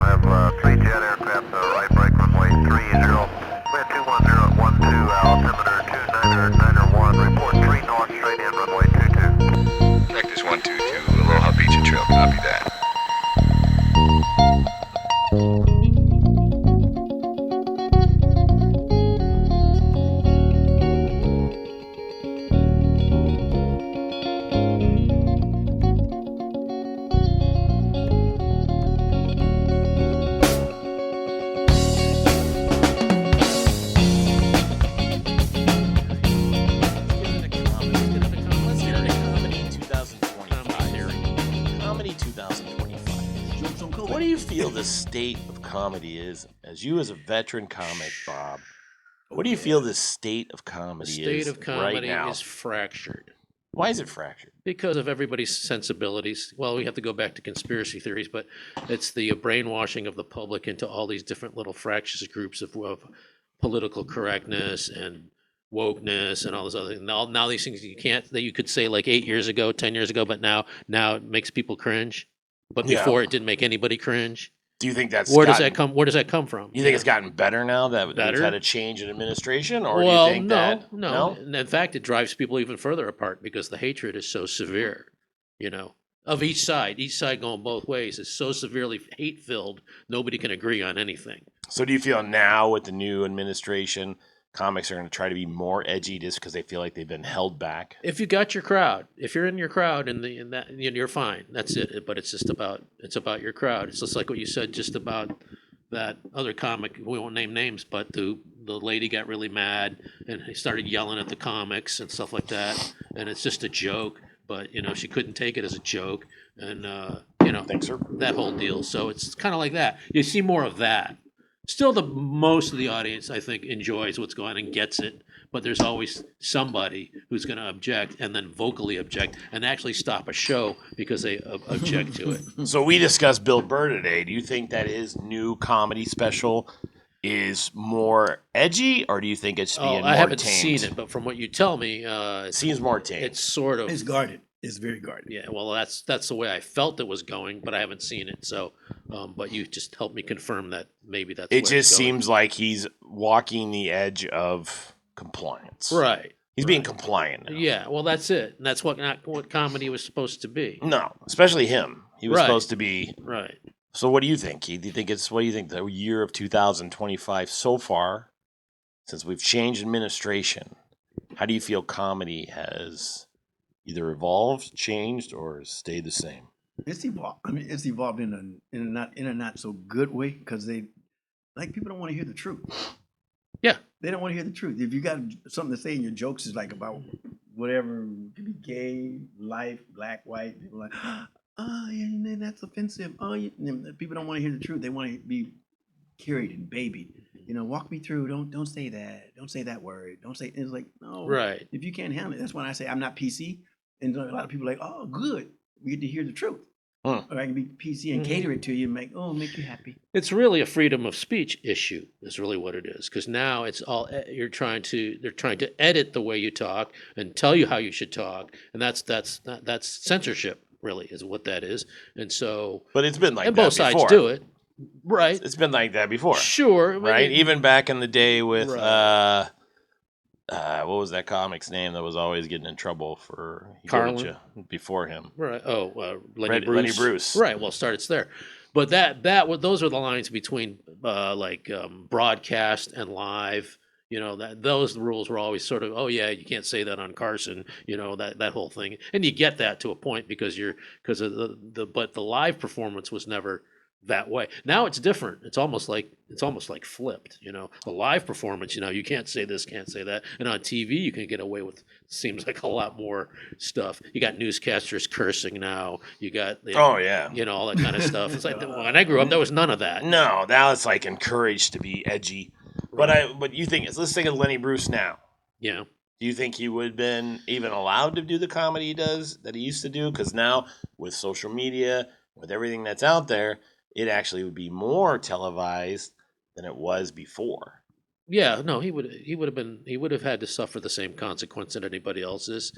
I have three jet aircraft, right brake runway 30. We had 210 at 12, altimeter 29091. Report 3 north, straight in, runway 22. Practice 122, Aloha Beach and Trail, copy that. The state of comedy is, as you as a veteran comic, Bob, what do you feel the state of comedy is right now? The state of comedy is fractured. Why is it fractured? Because of everybody's sensibilities. Well, we have to go back to conspiracy theories, but it's the brainwashing of the public into all these different little fractious groups of political correctness and wokeness and all this other things. Now these things that you could say like 8 years ago, 10 years ago, but now it makes people cringe. But before it didn't make anybody cringe. Do you think that's where does that come from? You think it's gotten better now that we've had a change in administration, or well, do you think no? In fact, it drives people even further apart because the hatred is so severe. Of each side going both ways is so severely hate-filled. Nobody can agree on anything. So, do you feel now with the new administration, comics are going to try to be more edgy just because they feel like they've been held back? If you got your crowd, if you're in your crowd and that you're fine. That's it. But it's about your crowd. It's just like what you said just about that other comic. We won't name names, but the lady got really mad and he started yelling at the comics and stuff like that. And it's just a joke, but she couldn't take it as a joke, and Thanks, sir. That whole deal. So it's kind of like that. You see more of that. Still, most of the audience, I think, enjoys what's going on and gets it. But there's always somebody who's going to object and then vocally object and actually stop a show because they object to it. So we discussed Bill Burr today. Do you think that his new comedy special is more edgy, or do you think it's being more I haven't tamed? seen it, but from what you tell me, it seems more tame. It's sort of... It's guarded. It's very guarded. Yeah, well, that's the way I felt it was going, but I haven't seen it. So, but you just helped me confirm that maybe that's. It just seems like he's walking the edge of compliance. Right. He's being compliant now. Yeah, well, that's it. And that's not what comedy was supposed to be. No, especially him. He was supposed to be. Right. So what do you think, Keith? What do you think the year of 2025 so far, since we've changed administration, how do you feel comedy has either evolved, changed, or stayed the same? It's evolved. I mean, it's evolved in a not so good way because people don't want to hear the truth. Yeah, they don't want to hear the truth. If you got something to say in your jokes is like about whatever, it could be gay, life, black, white. People are like, oh, yeah, that's offensive. Oh, yeah. People don't want to hear the truth. They want to be carried and babied. Walk me through. Don't say that. Don't say that word. Don't say. It's like no. Right. If you can't handle it, that's when I say I'm not PC. And a lot of people are like, oh, good. We get to hear the truth. Or I can be PC and cater it to you and make you happy. It's really a freedom of speech issue is really what it is. Because now it's all they're trying to edit the way you talk and tell you how you should talk. And that's censorship really is what that is. And so. But it's been like and that both before. sides do it. Right. It's been like that before. Sure. Right? Even back in the day with what was that comic's name that was always getting in trouble for Carlin before him? Right. Lenny Bruce. Right. Well, it's there, but those are the lines between broadcast and live. Those rules were always sort of, oh yeah, you can't say that on Carson. That whole thing, and you get that to a point because of but the live performance was never that way. Now it's different. It's almost like flipped. The live performance. You can't say this, can't say that, and on TV you can get away with seems like a lot more stuff. You got newscasters cursing now. You got all that kind of stuff. It's like when I grew up, there was none of that. No, now it's like encouraged to be edgy. Right. But you think let's think of Lenny Bruce now. Yeah. Do you think he would have been even allowed to do the comedy he does that he used to do? Because now with social media, with everything that's out there, it actually would be more televised than it was before. Yeah, no, he would have had to suffer the same consequence that anybody else is,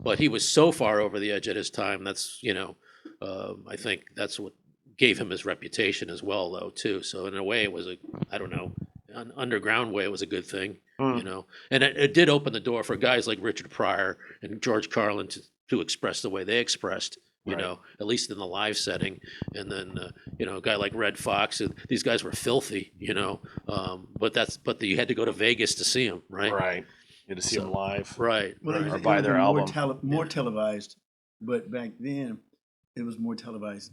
but he was so far over the edge at his time. That's I think that's what gave him his reputation as well, though, too. So in a way, it was I don't know, an underground way, it was a good thing, you know. And it did open the door for guys like Richard Pryor and George Carlin to express the way they expressed, you Right. know, at least in the live setting. And then, you know, a guy like Red Fox, these guys were filthy, you know. But you had to go to Vegas to see them, right? Right. You had to see So- them live. Right. Well, right. Or it buy was their more album. more televised, but back then it was more televised.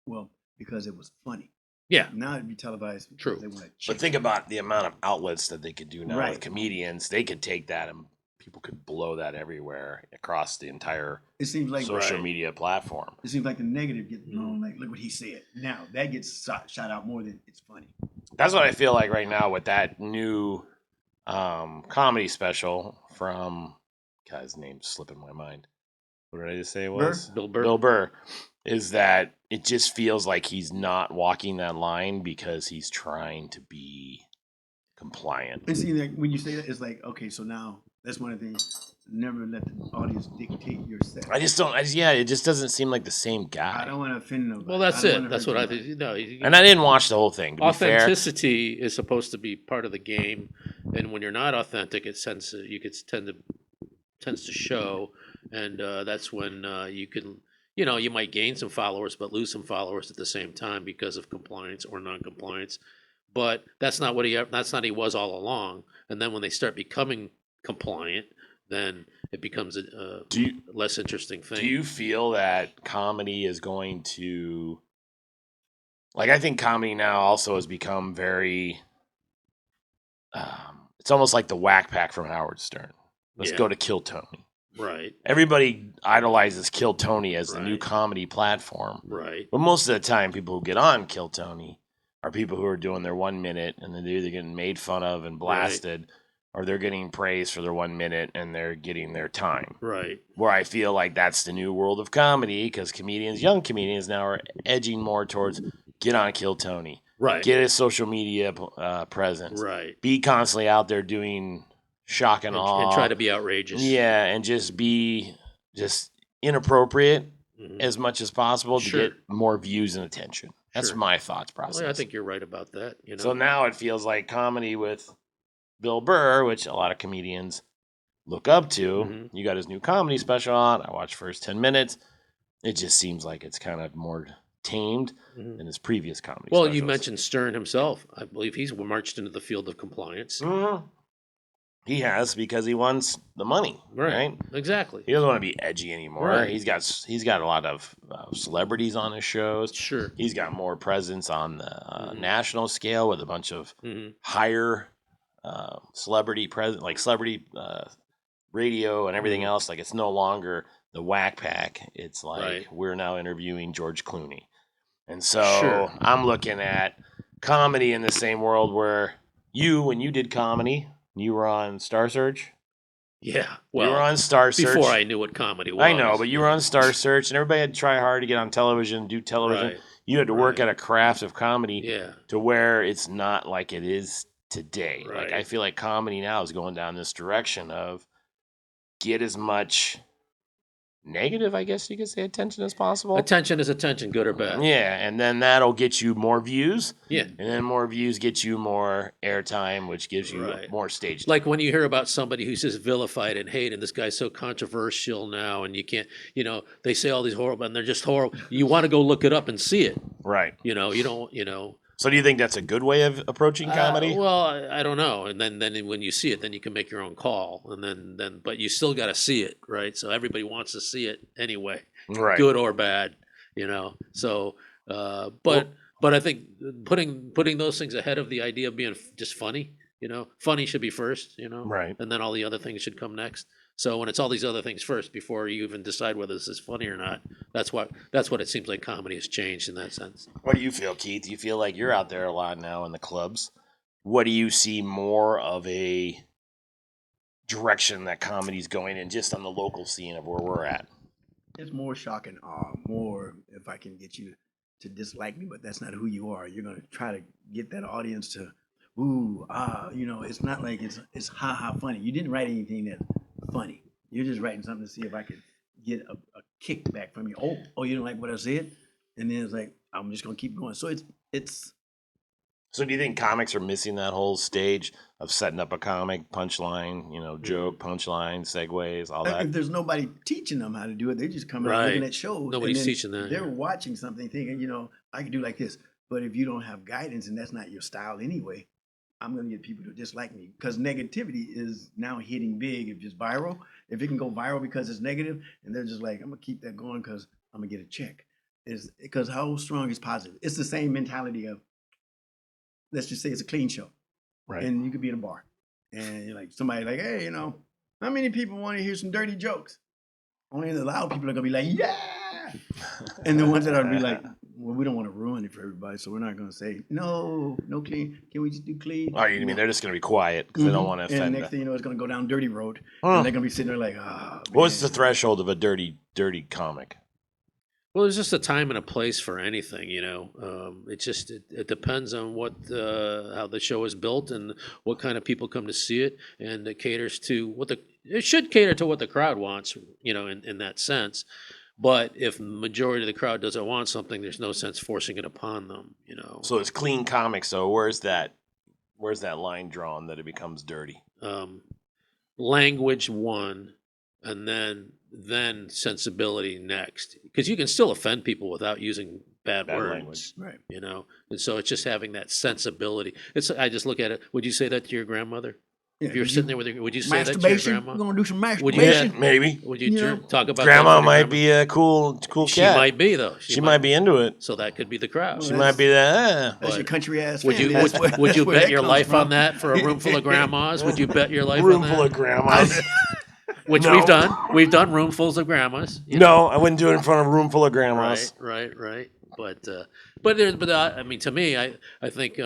Well, because it was funny. Yeah. Now it'd be televised because True. they want to But check. think about the amount of outlets that they could do now Right. with comedians. They could take that and people could blow that everywhere across the entire It seems like social Right. media platform. it seems like the negative gets Mm-hmm. thrown. Like, look what he said. Now that gets shot out more than it's funny. That's what I feel like right now with that new comedy special from guy's name's slipping my mind. What did I just say it was? Bill Burr. Bill Burr. Is that it just feels like he's not walking that line because he's trying to be compliant. And see, like when you say that, it's like, okay, so now that's one of the things. Never let the audience dictate your set. It just doesn't seem like the same guy. I don't want to offend nobody. Well, that's don't it. wanna That's hurt what I nobody. think. No, And I didn't watch the whole thing, to be fair. authenticity is supposed to be part of the game, and when you're not authentic, it tends to show, and that's when you can, you know, you might gain some followers but lose some followers at the same time because of compliance or non-compliance. But that's not what he was all along. And then when they start becoming compliant, then it becomes a less interesting thing. Do you feel that comedy is going to, like, I think comedy now also has become very, it's almost like the Whack Pack from Howard Stern. Let's Yeah. go to Kill Tony. Right, Everybody idolizes Kill Tony as the new Right. comedy platform. right, But most of the time, people who get on Kill Tony are people who are doing their 1 minute and then they're either getting made fun of and blasted or they're getting praised for their 1 minute and they're getting their time. right. Where I feel like that's the new world of comedy because young comedians now are edging more towards get on Kill Tony, Right. get a social media presence, Right. be constantly out there doing shock and awe. And try to be outrageous. Yeah, and just be inappropriate Mhm. as much as possible to Sure. get more views and attention. That's Sure. my thoughts process. Well, I think you're right about that. You know. So now it feels like comedy with Bill Burr, which a lot of comedians look up to. Mhm. You got his new comedy special on. I watched first 10 minutes. It just seems like it's kind of more tamed Mhm. than his previous comedy Well, specials. you mentioned Stern himself. I believe he's marched into the field of compliance. Mhm. He has because he wants the money, right? Exactly. He doesn't want to be edgy anymore. Right. He's got a lot of celebrities on his shows. Sure. He's got more presence on the Mhm. national scale with a bunch of hmm higher celebrity present, like celebrity radio and everything Mhm. else. Like it's no longer the Whack Pack. It's like Right. we're now interviewing George Clooney, and so Sure. I'm looking at comedy in the same world where when you did comedy, you were on Star Search. Yeah. You were Well, on Star Search before I knew what comedy was. I know, but you were know. on Star Search, and everybody had to try hard to get on television, do television. Right. You had to work Right. at a craft of comedy Yeah. to where it's not like it is today. Like Right. I feel like comedy now is going down this direction of get as much negative, I guess you could say, attention as possible. Attention is attention, good or bad. Yeah, and then that'll get you more views, Yeah. and then more views get you more airtime, which gives you Right. more stage time. Like when you hear about somebody who's just vilified and hated, and this guy's so controversial now, and you can't, they say all these horrible, and they're just horrible. You want to go look it up and see it. Right. You don't. So do you think that's a good way of approaching comedy? Well, I don't know. And then when you see it, then you can make your own call. And then but you still got to see it, right? So everybody wants to see it anyway, Right. good or bad, So, but I think putting those things ahead of the idea of being just funny, funny should be first, Right. and then all the other things should come next. So when it's all these other things first before you even decide whether this is funny or not, that's what it seems like comedy has changed in that sense. What do you feel, Keith? You feel like you're out there a lot now in the clubs. What do you see more of a direction that comedy's going in just on the local scene of where we're at? It's more shock and awe. More if I can get you to dislike me, but that's not who you are. You're gonna try to get that audience to, ooh, ah. It's not like it's ha ha funny. You didn't write anything that's funny. You're just writing something to see if I could get a kickback from you. Oh, you don't like what I said? And then it's like, I'm just gonna keep going. So it's So do you think comics are missing that whole stage of setting up a comic, punchline, joke, punchline, segues, all that? if there's nobody teaching them how to do it, they just come out looking Right. at shows. Nobody's and then teaching that, They're yeah. watching something, thinking, I can do like this. But if you don't have guidance and that's not your style anyway, I'm gonna get people to dislike me because negativity is now hitting big. If it's viral, if it can go viral because it's negative, and they're just like, I'm gonna keep that going because I'm gonna get a check. Is because how strong is positive? It's the same mentality of, let's just say it's a clean show. Right. And you could be in a bar and you're like, somebody like, hey, how many people want to hear some dirty jokes? Only the loud people are gonna be like, yeah. And the ones that are be like, well, we don't want to ruin it for everybody, so we're not gonna say no clean. Can we just do clean? Oh, you mean No. they're just going to be quiet because they don't want to And offend. next thing you know, it's gonna go down dirty road, Huh. and they're gonna be sitting there like, ah. What's the threshold of a dirty comic? Well, there's just a time and a place for anything, it depends on what how the show is built and what kind of people come to see it, and it caters to it should cater to what the crowd wants, in that sense. But if the majority of the crowd doesn't want something, there's no sense forcing it upon them, So it's clean comics. So where's that line drawn that it becomes dirty? Language one, and then sensibility next, because you can still offend people without using bad Bad words, language. Right. and so it's just having that sensibility. I just look at it. Would you say that to your grandmother? Yeah, If you're did sitting you- there with your, would you say that to your Masturbation. We're grandma? gonna do some Would you masturbation. get- Maybe. Would you You know, talk about that Grandma with your might grandma? be a cool She cat. might be though. She might be into it. So that could be the crowd. Well, She might be that. That's your But country ass. Would you family. That's where- would you that's where bet that your comes life from. on that for a room full of grandmas? Would you bet your life Room on full that? of grandmas. Which No. we've done. We've done roomfuls of grandmas. No, I wouldn't do it in front of a room full of grandmas. Right. But I mean, to me, I think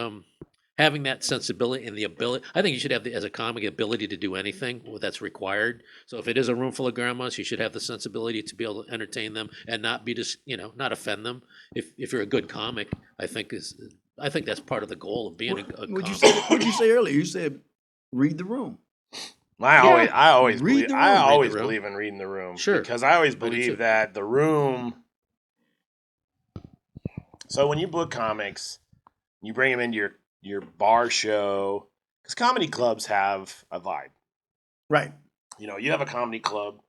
having that sensibility and the ability, I think you should have as a comic ability to do anything that's required. So if it is a room full of grandmas, you should have the sensibility to be able to entertain them and not be just not offend them. If you're a good comic, I think that's part of the goal of being a What'd comic. you say earlier? You said read the room. I always Read believe the room. I Read the always room. believe in reading the room. Sure. Because I always I do too. believe that the room. So when you book comics, you bring them into your bar show, because comedy clubs have a vibe. Right. You have a comedy club.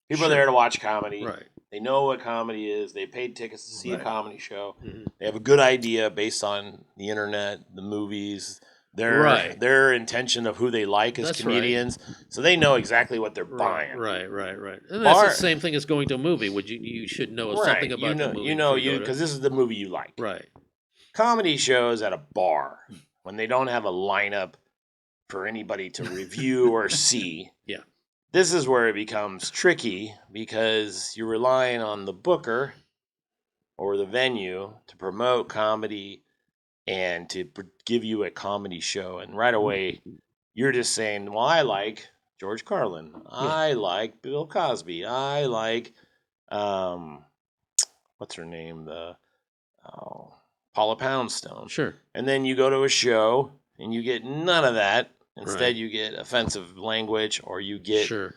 People Sure. are there to watch comedy. Right. They know what comedy is. They paid tickets to see a Right. comedy show. Mhm. They have a good idea based on the internet, the movies, Right. their intention of who they like as That's right. comedians. So they know exactly what they're buying. Right. And that's Bar- the same thing as going to a movie. You should know something about the movie. before you go to- because this is the movie you like. Right. Comedy shows at a bar when they don't have a lineup for anybody to review or see. Yeah. This is where it becomes tricky because you're relying on the booker or the venue to promote comedy and to give you a comedy show. And right away, you're just saying, well, I like George Carlin. I like Bill Cosby. I like, what's her name? Paula Poundstone. Sure. And then you go to a show and you get none of that. Instead, Right. you get offensive language or you get Sure.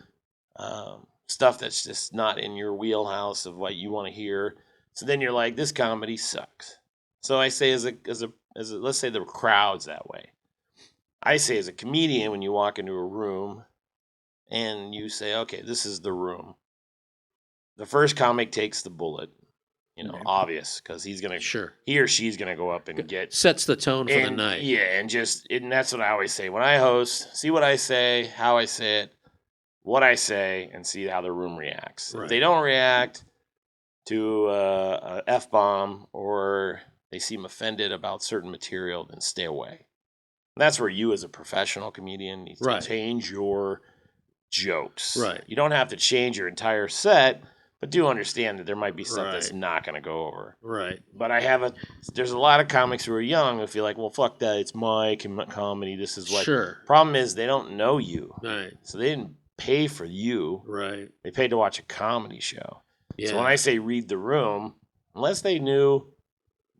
stuff that's just not in your wheelhouse of what you want to hear. So then you're like, this comedy sucks. So I say, as a let's say the crowd's that way. I say, as a comedian, when you walk into a room and you say, okay, this is the room. The first comic takes the bullet. Okay. Obvious, because he or she's gonna go up and get Sets the tone for the and, night. Yeah, and that's what I always say when I host. See what I say, how I say it, what I say, and see how the room reacts. Right. If they don't react to a F-bomb or they seem offended about certain material, then stay away. That's where you, as a professional comedian, need to Right. change your jokes. Right. You don't have to change your entire set, but do understand that there might be stuff that's Right. not going to go over. Right. But there's a lot of comics who are young who feel like, well, fuck that, it's my comedy, this is what. Sure. Problem is, they don't know you. Right. So they didn't pay for you. Right. They paid to watch a comedy show. Yeah. So when I say read the room, unless they knew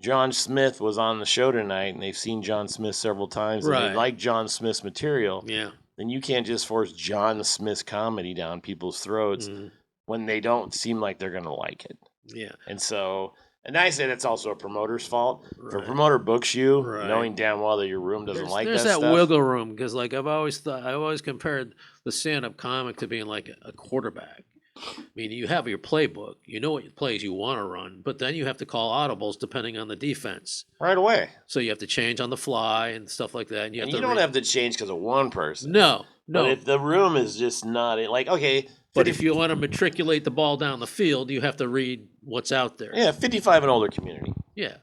John Smith was on the show tonight and they've seen John Smith several times and Right. they like John Smith's material, Yeah. then you can't just force John Smith's comedy down people's throats Mhm. when they don't seem like they're going to like it. Yeah. And so And I say that's also a promoter's fault. If a Right. promoter books you, Right. knowing damn well that your room doesn't like There's that that stuff. wiggle room because, like, I've always compared the stand-up comic to being like a quarterback. I mean, you have your playbook, you know what plays you want to run, but then you have to call audibles depending on the defense. Right away. So you have to change on the fly and stuff like that. And you have And to you don't have to change because of one person. no. But if the room is just not like, okay. But if you want to matriculate the ball down the field, you have to read what's out there. Yeah, 55 and older community. Yeah.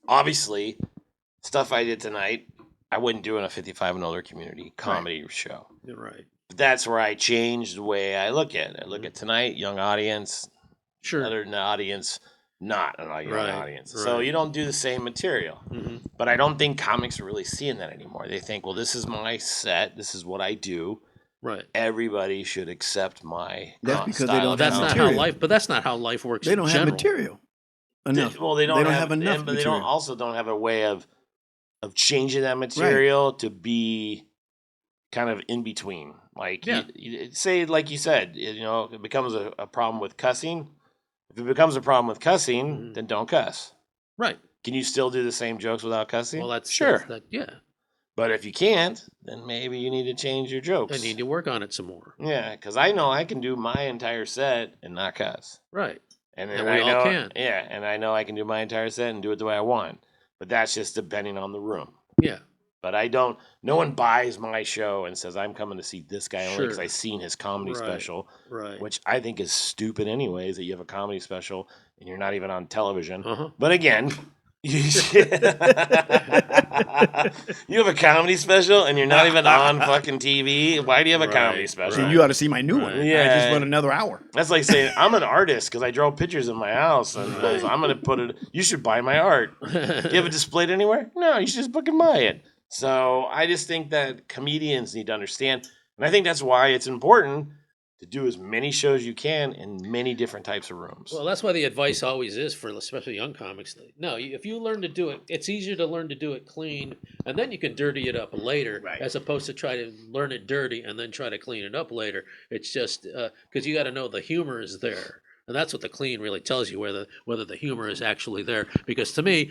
Obviously, stuff I did tonight, I wouldn't do in a 55 and older community comedy show. You're right. But that's where I changed the way I look at it. I look at tonight, young audience, Sure. other than the audience, not a young Right, audience. So right. you don't do the same material. hmm But I don't think comics are really seeing that anymore. They think, well, this is my set. This is what I do. Right. Everybody should accept my That's con- because they style don't of That's have not comedy. how material. life. But that's not how life works. They in don't have general. material enough. Well, they don't have enough but they material. don't also don't have a way of changing that material to be kind of in between. Like, Yeah. say, like you said, it becomes a problem with cussing. If it becomes a problem with cussing, Mhm. then don't cuss. Right. Can you still do the same jokes without cussing? Well, that's sure. yeah. But if you can't, then maybe you need to change your jokes. I need to work on it some more. Yeah, because I know I can do my entire set and not cuss. Right. And then And we I all know, can. Yeah, and I know I can do my entire set and do it the way I want. But that's just depending on the room. Yeah. But no one buys my show and says, I'm coming to see this guy only because Sure. I've seen his comedy Right. special, Right. which I think is stupid anyways, that you have a comedy special and you're not even on television. Uh-huh. But again, you have a comedy special and you're not even on fucking TV. Why do you have a comedy Right, special? See, right. you ought to see my new one. Right. I Yeah. just run another hour. That's like saying I'm an artist because I draw pictures in my house and I'm going to put it. You should buy my art. Do you have it displayed anywhere? No, you should just book and buy it. So I just think that comedians need to understand, and I think that's why it's important to do as many shows you can in many different types of rooms. Well, that's why the advice always is for especially young comics. No, if you learn to do it, it's easier to learn to do it clean, and then you can dirty it up later, Right. as opposed to try to learn it dirty and then try to clean it up later. It's just because you got to know the humor is there. And that's what the clean really tells you, whether the humor is actually there. Because to me,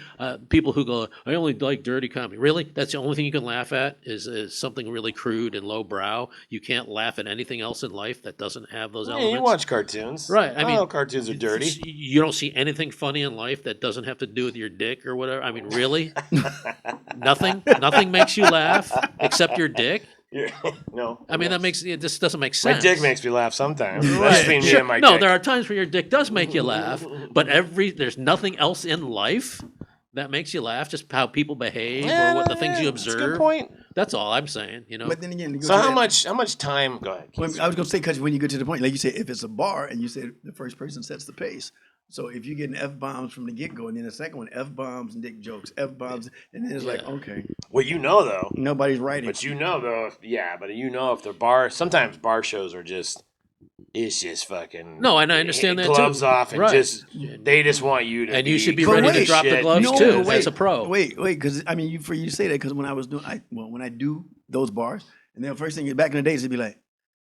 people who go, I only like dirty comedy. Really? That's the only thing you can laugh at is something really crude and lowbrow. You can't laugh at anything else in life that doesn't have those Yeah, elements. you watch cartoons. Right, I mean, know cartoons are dirty. You don't see anything funny in life that doesn't have to do with your dick or whatever. I mean, really? Nothing makes you laugh except your dick. No. I mean, it just doesn't make My sense. dick makes me laugh sometimes. Right. That's between me Sure. and my No, dick. there are times where your dick does make you laugh, but there's nothing else in life that makes you laugh. Just how people behave or what the things you That's a observe. good point. That's all I'm saying. But then again, you go So to how that- much time? Go ahead. Well, I was going to say, because when you get to the point, like you say, if it's a bar and you say the first person sets the pace. So if you're getting F-bombs from the get-go, and then the second one, F-bombs and dick jokes, F-bombs, and then it's like, Yeah. okay, Well, though. nobody's writing. But though, if the bar, sometimes bar shows are just, it's just fucking. No, and I understand that too. gloves off and Right. they just want you to. And you should be But ready to wait, drop the shit. gloves No, too. wait, As a pro. Wait, because I mean, you say that because when I was doing, when I do those bars, and then the first thing back in the days, it'd be like,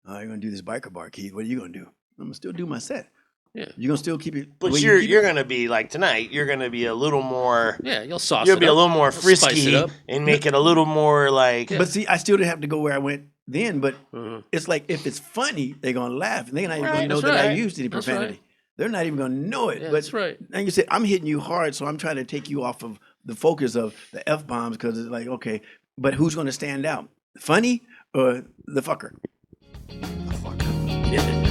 oh, you're gonna do this biker bar, Keith. What are you gonna do? I'm gonna still do my set. Yeah. You're gonna still keep it. the But way you you're keep you're it. gonna be like tonight. You're gonna be a little more. Yeah, you'll sauce You'll it be up. a little more You'll spice frisky it up. and make it a little more like. Yeah. But see, I still didn't have to go where I went then. But Mhm. it's like if it's funny, they're gonna laugh, and they're not even Right, gonna know that's that I right. used any That's profanity. right. They're not even gonna know it. Yeah, but that's right. And you said I'm hitting you hard, so I'm trying to take you off of the focus of the F bombs because it's like, okay, but who's gonna stand out? Funny or the fucker?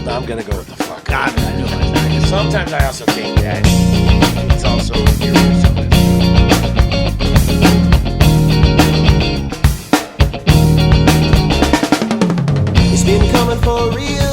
I'm gonna go with the fuck. God, I know. Sometimes I also think that it's also irreversible. It's been coming for real.